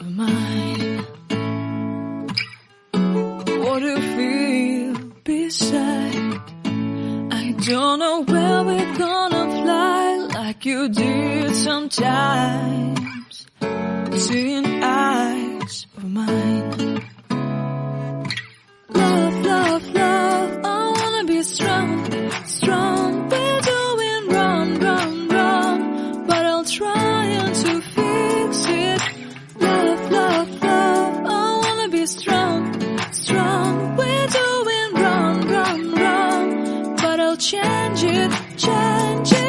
of mine. What do you feel beside? I don't know where we're gonna fly like you did sometimes. Seeing eyes of mine. Love, love, love, I wanna be strong, strong. We're doing wrong, wrong, wrong, but I'll try to fix it. Love, love, love, I wanna be strong, strong. We're doing wrong, wrong, wrong, but I'll change it, change it.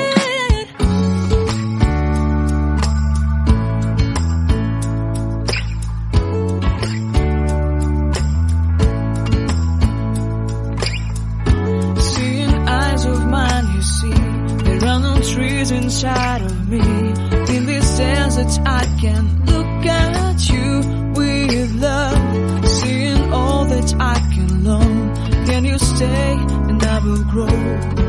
Trees inside of me. In this desert I can look at you with love. Seeing all that I can learn. Can you stay and I will grow?